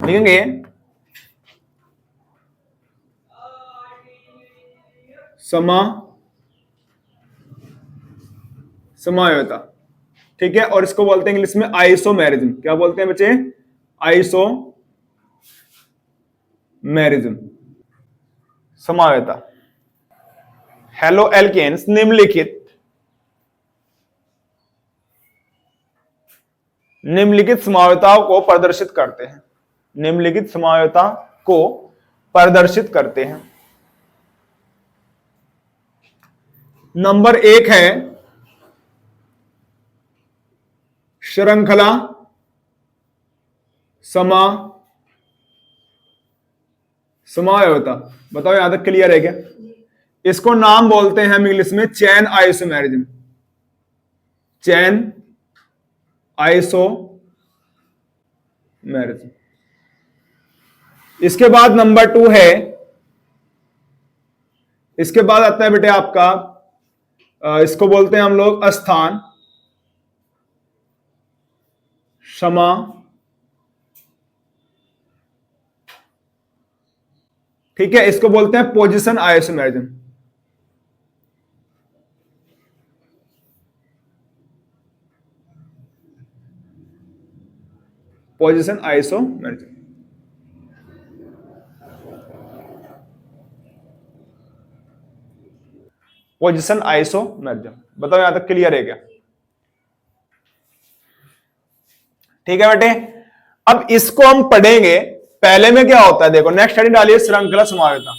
लिखेंगे समायोता, ठीक है। और इसको बोलते हैं इंग्लिश में आइसोमेरिज्म। क्या बोलते हैं बच्चे? आइसोमेरिज्म, समायोता। हेलो एल्केन्स निम्नलिखित समायोताओं को प्रदर्शित करते हैं। निम्नलिखित समायोता को प्रदर्शित करते हैं। नंबर 1 है श्रृंखला समायोता। बताओ यहां तक क्लियर है क्या? इसको नाम बोलते हैं हम इंग्लिश में चैन आइसोमेरिज्म। चैन आइसोमेरिज्म। इसके बाद नंबर 2 है, इसके बाद आता है बेटे आपका इसको बोलते हैं हम लोग अस्थान समा, ठीक है। इसको बोलते हैं position isomerism. Position isomerism. Position isomerism. बताओ यहां तक क्लियर है क्या? ठीक है बेटे। अब इसको हम पढ़ेंगे। पहले में क्या होता है देखो, नेक्स्ट हेडिंग डालिए श्रृंखला समायोता।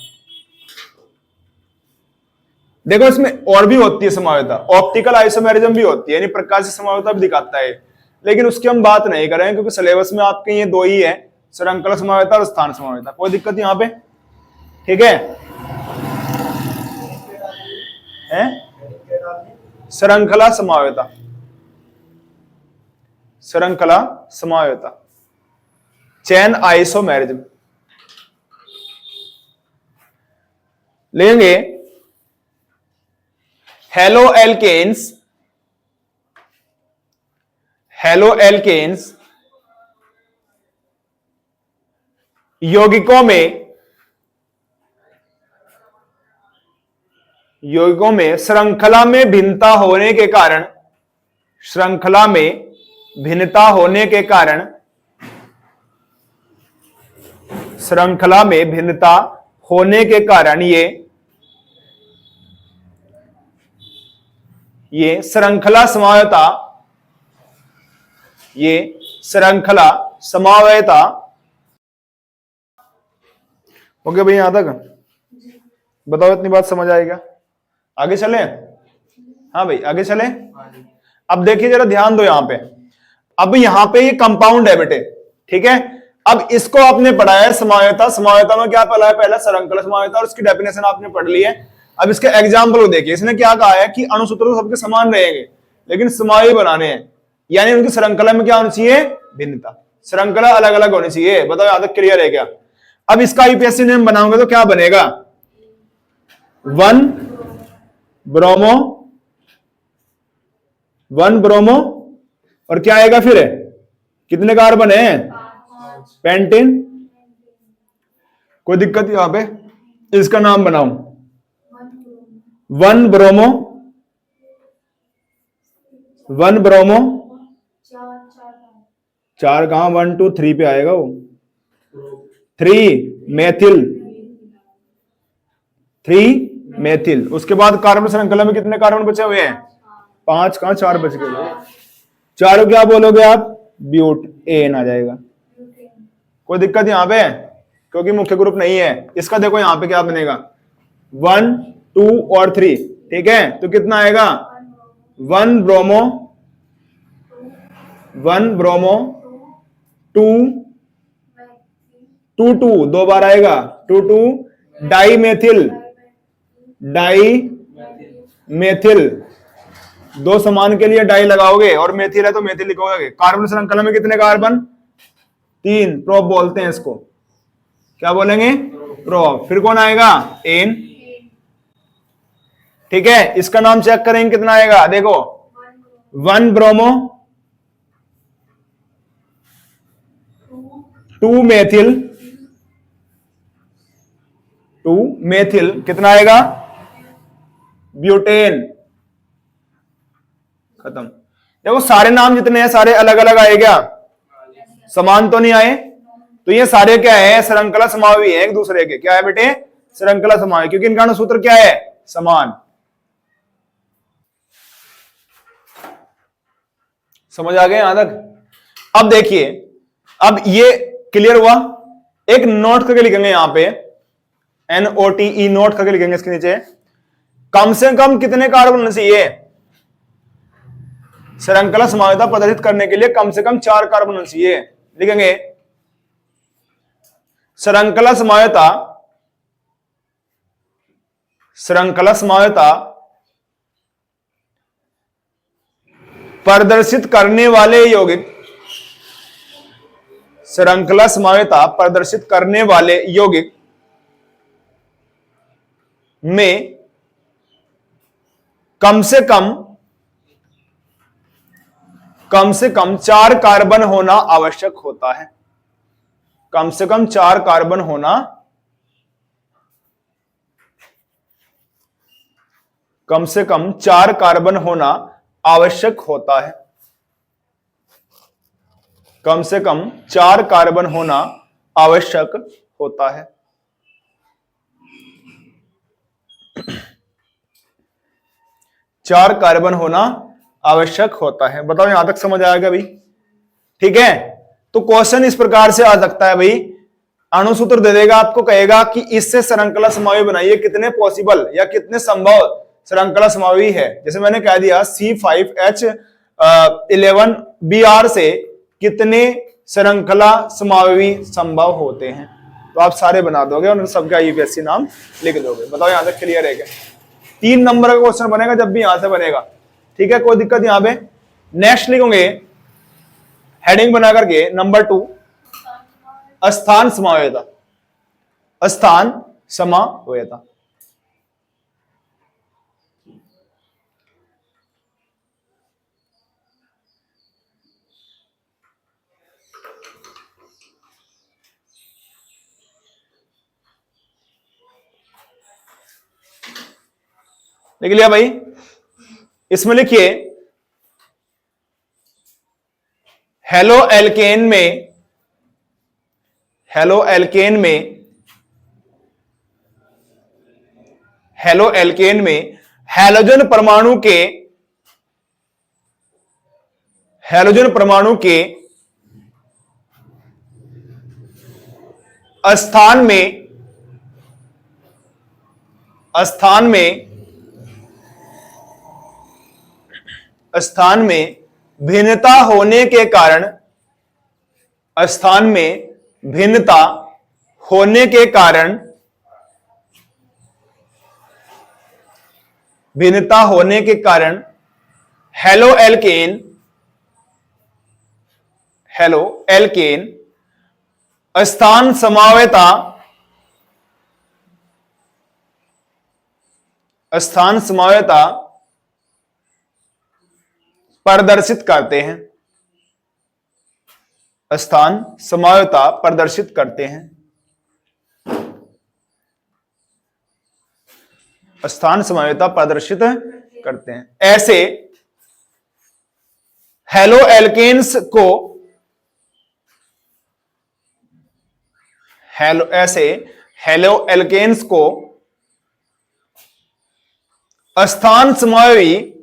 देखो इसमें और भी होती है समायोता, ऑप्टिकल आइसोमेरिज्म भी होती है, यानी प्रकाशीय समायोता भी दिखाता है, लेकिन उसकी हम बात नहीं करेंगे क्योंकि सिलेबस में आपके ये दो ही है, श्रृंखला समायोता और स्थान समायोता। कोई दिक्कत यहां पे? ठीक है। श्रृंखला समायोता, श्रृंखला समायोता, चैन आइसोमेरिज्म। लेंगे हेलो एल्केन्स यौगिकों में श्रृंखला में भिन्नता होने के कारण, श्रृंखला में भिन्नता होने के कारण, श्रृंखला में भिन्नता होने के कारण ये श्रृंखला समायोता, ये श्रृंखला समायोता। ओके भाई यहां तक बताओ, इतनी बात समझ आएगा? आगे चले? हाँ भाई आगे चले। अब देखिए जरा ध्यान दो यहां पे। अब यहां पे ये कंपाउंड है बेटे, ठीक है। अब इसको आपने पढ़ा है समायोता। समायोता में क्या पढ़ा है? पहला श्रृंखला समायोता, और उसकी डेफिनेशन आपने पढ़ ली है। अब इसके एग्जाम्पल देखिए। इसने क्या कहा है कि अणुसूत्र तो सबके समान रहेंगे, लेकिन समायु बनाने हैं, यानी उनकी श्रृंखला में क्या होनी चाहिए? भिन्नता। श्रृंखला अलग अलग होनी चाहिए। बताओ यहां तक क्लियर है क्या? अब इसका यूपीएससी नेम बनाओगे तो क्या बनेगा? 1 ब्रोमो और क्या आएगा फिर? कितने कार्बन है? पेंटेन। कोई दिक्कत यहां पे? इसका नाम बनाओ 1 ब्रोमो 4 कहां? 1 2 3 पे आएगा वो। 3 मेथिल। उसके बाद कार्बन श्रृंखला में कितने कार्बन बचे हुए हैं? 5 कहां? 4 बच गए। 4 क्या बोलोगे आप? ब्यूट, एन आ जाएगा। कोई दिक्कत यहां पे? क्योंकि मुख्य ग्रुप नहीं है इसका। देखो यहां पे क्या बनेगा? 1 2 और 3, ठीक है। तो कितना आएगा? 1 ब्रोमो 2 2 2 बार आएगा। 2 2 डाई मेथिल। 2 समान के लिए डाई लगाओगे और मेथिल है तो मेथिल लिखोगे। कार्बन श्रृंखला में कितने कार्बन? 3। प्रोप बोलते हैं इसको। क्या बोलेंगे? प्रोप। फिर कौन आएगा? एन, ठीक है। इसका नाम चेक करेंगे कितना आएगा। देखो 1 ब्रोमो 2 मेथिल, 2 मेथिल कितना आएगा, ब्यूटेन। खत्म। देखो सारे नाम जितने हैं सारे अलग अलग आए क्या, समान तो नहीं आए, तो ये सारे क्या है, श्रृंखला समावी है एक दूसरे के, क्या है बेटे, श्रृंखला समावी, क्योंकि इनका अनुसूत्र क्या है, समान। समझ आ गए यहां तक। अब देखिए, अब ये क्लियर हुआ। एक नोट करके लिखेंगे यहां पे, NOTE नोट करके लिखेंगे इसके नीचे, कम से कम कितने कार्बन होने चाहिए, श्रृंखला समावेता प्रदर्शित करने के लिए कम से कम 4 कार्बन होने चाहिए। लिखेंगे श्रृंखला समावेता, श्रृंखला समावेता प्रदर्शित करने वाले यौगिक, श्रृंखला समावेता प्रदर्शित करने वाले यौगिक में कम से कम 4 कार्बन होना आवश्यक होता है। कम से कम 4 कार्बन होना, कम से कम 4 कार्बन होना आवश्यक होता है। कम से कम 4 कार्बन होना आवश्यक होता है। चार कार्बन होना आवश्यक होता है। बताओ यहां तक समझ आएगा भाई, ठीक है। तो क्वेश्चन इस प्रकार से आ सकता है भाई, अणुसूत्र दे देगा आपको, कहेगा कि इससे श्रृंखला समावी बनाइए, कितने पॉसिबल या कितने संभव श्रृंखला समावी है। जैसे मैंने कह दिया C5H11Br से कितने श्रृंखला समावी संभव होते हैं, तो आप सारे बना दोगे और सबका यूपीएससी नाम लिख दोगे। बताओ यहां तक क्लियर है क्या। 3 नंबर का क्वेश्चन बनेगा जब भी यहां से बनेगा, ठीक है, कोई दिक्कत यहां पे। नेक्स्ट लिखोगे हेडिंग बना करके नंबर 2, स्थान समावेयता, स्थान समावेयता। लिख लिया भाई। इसमें लिखिए हेलो एल्केन में, हेलो एल्केन में, हेलो एल्केन में हैलोजन परमाणु के, हैलोजन परमाणु के स्थान में, स्थान में, स्थान में भिन्नता होने के कारण, स्थान में भिन्नता होने के कारण, भिन्नता होने के कारण हेलो एल्केन, हेलो एल्केन स्थान समावेयता, स्थान समावेयता प्रदर्शित करते हैं, स्थान समावेयता प्रदर्शित करते हैं, स्थान समावेयता प्रदर्शित करते हैं। ऐसे हेलो एल्केन्स को, ऐसे हेलो एल्केन्स को स्थान समावी,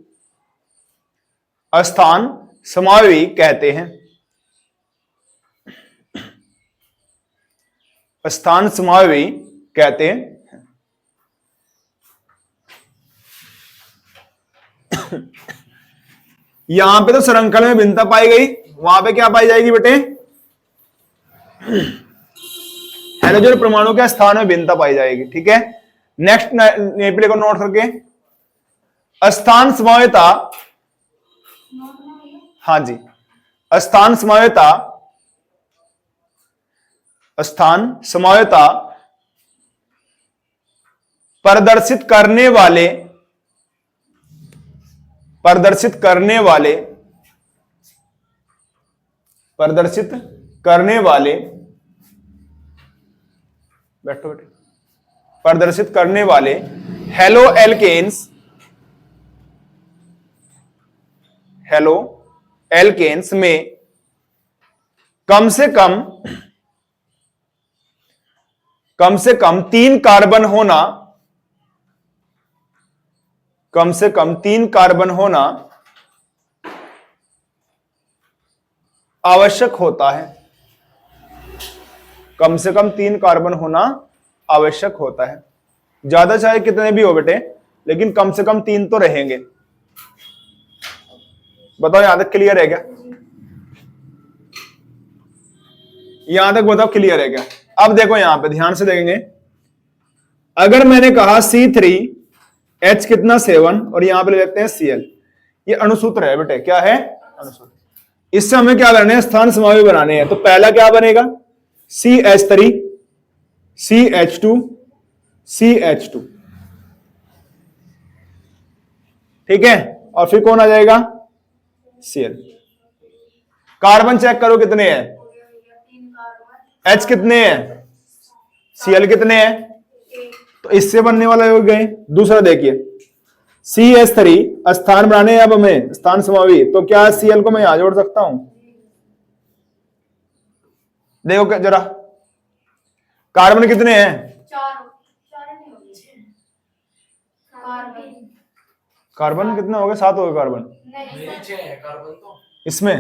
स्थान समावी कहते हैं, स्थान समावी कहते हैं। यहां पे तो श्रृंखला में भिन्नता पाई गई, वहां पे क्या पाई जाएगी बेटे, हैलोजन परमाणु के स्थान में भिन्नता पाई जाएगी, ठीक है। नेक्स्ट नेपले को नोट करके, स्थान समावेयता, हाँ जी, स्थान समावेयता, स्थान समावेयता प्रदर्शित करने वाले, प्रदर्शित करने वाले, प्रदर्शित करने वाले बैठो बेटे, प्रदर्शित करने वाले हेलो एल्केन्स में कम से कम 3 कार्बन होना, कम से कम 3 कार्बन होना आवश्यक होता है। कम से कम 3 कार्बन होना आवश्यक होता है। ज्यादा चाहे कितने भी हो बेटे, लेकिन कम से कम 3 तो रहेंगे। बताओ यहां तक क्लियर है क्या? यहां तक बताओ क्लियर है क्या? अब देखो यहां पे ध्यान से देखेंगे, अगर मैंने कहा C3H कितना 7 और यहां पे लिखते हैं Cl, ये अणुसूत्र है बेटे। क्या है? अणुसूत्र। इससे हमें क्या करने हैं? स्थान समावि बनाने हैं। तो पहला क्या बनेगा? CH3 CH2 CH2, ठीक है। और फिर कौन आ जाएगा? Cl। कार्बन चेक करो कितने हैं? H कितने हैं? Cl कितने हैं? तो इससे बनने वाला हो गए। दूसरा देखिए, CH3 स्थान बनाने हैं अब हमें, स्थान समावि। तो क्या Cl को मैं यहां जोड़ सकता हूं? देखो जरा, कार्बन कितने हैं? कार्बन कितना हो गया? 7 हो गए कार्बन। कार्बन तो इसमें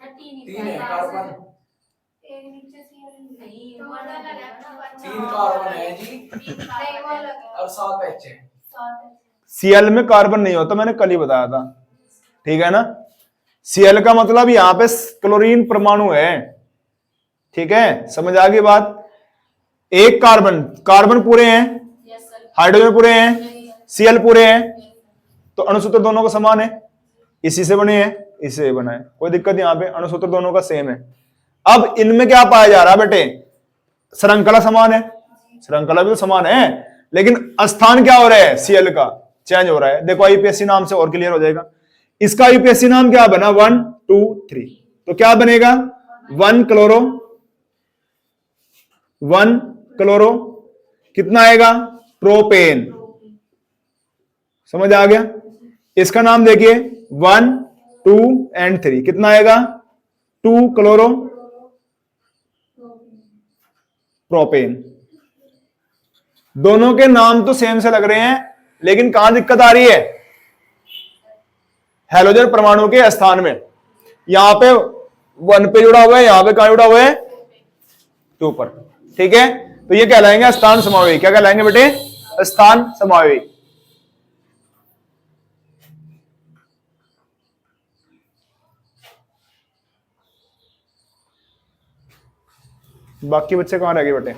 3 है कार्बन। 3 कार्बन है जी और 7 H है। Cl में कार्बन नहीं होता, मैंने कल ही बताया था, ठीक है ना। Cl का मतलब यहां पे क्लोरीन परमाणु है, ठीक है। समझ आ गई बात? एक कार्बन पूरे हैं, हाइड्रोजन पूरे हैं, Cl पूरे हैं, तो अणुसूत्र दोनों का समान है। इसी से बने हैं, इससे बना है, कोई दिक्कत यहां पे, अणुसूत्र दोनों का सेम है। अब इनमें क्या पाया जा रहा है बेटे? श्रृंखला समान है, श्रृंखला भी तो समान है, लेकिन स्थान क्या हो रहा है? Cl का चेंज हो रहा है। देखो आईपीएससी नाम से और क्लियर हो जाएगा। इसका आईपीएससी नाम क्या बना? 1 2 3, तो क्या बनेगा? 1 क्लोरो कितना आएगा? प्रोपेन। समझ आ गया? इसका नाम देखिए 1 2 एंड 3, कितना आएगा? 2 क्लोरो प्रोपेन। दोनों के नाम तो सेम से लग रहे हैं, लेकिन कहां दिक्कत आ रही है? हैलोजन परमाणु के स्थान में। यहां पे 1 पे जुड़ा हुआ है, यहां पे कहां जुड़ा हुआ है? 2 पर, ठीक है। तो ये कहलाएंगे स्थान समावि। क्या कहलाएंगे बेटे? स्थान समावि। बाकी बच्चे कहां रह गए बेटे?